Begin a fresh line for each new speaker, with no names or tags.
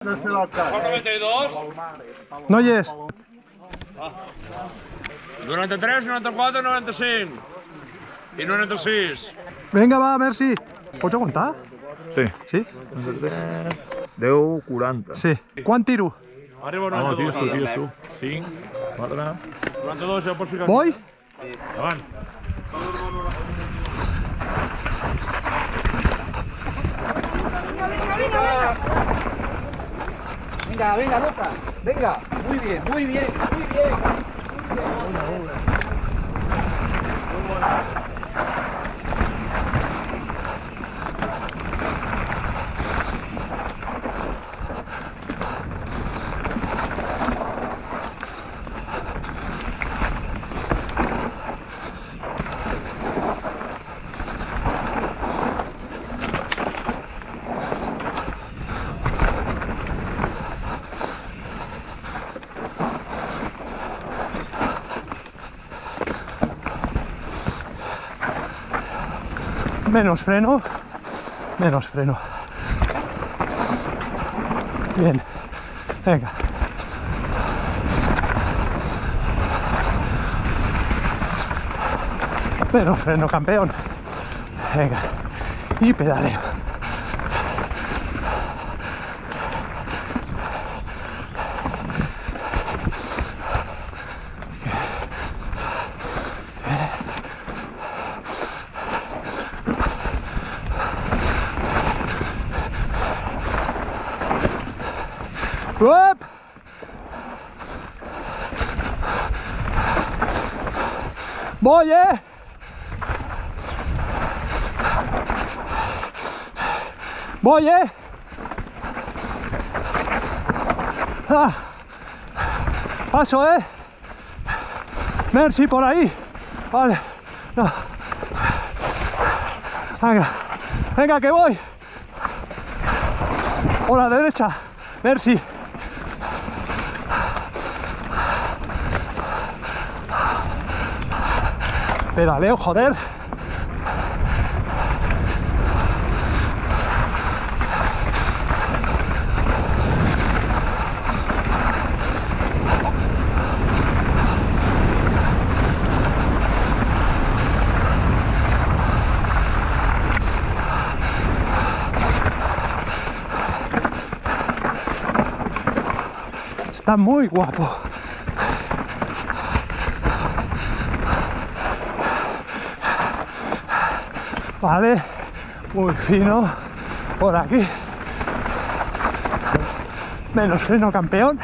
92.
No hi és.
93, 94, 95. I 96.
Vinga, va, merci. Pots aguantar?
Sí.
Sí?
10, 40.
Sí. Quan tiro?
Arriba
No,
92.
tires tu. 5, 4...
92, ja pots ficar.
Voy?
Davant.
Venga, venga, Lucas, venga. Muy bien, muy bien, muy bien.
Menos freno. Menos freno. Bien. Venga. Menos freno, campeón. Venga. Y pedaleo. ¡Up! Voy, voy, ah. Paso, Merci por ahí. Vale. No. Venga, venga, que voy. Por la derecha. Merci. Pedaleo, joder. Está muy guapo. Vale, muy fino por aquí. Menos freno, campeón.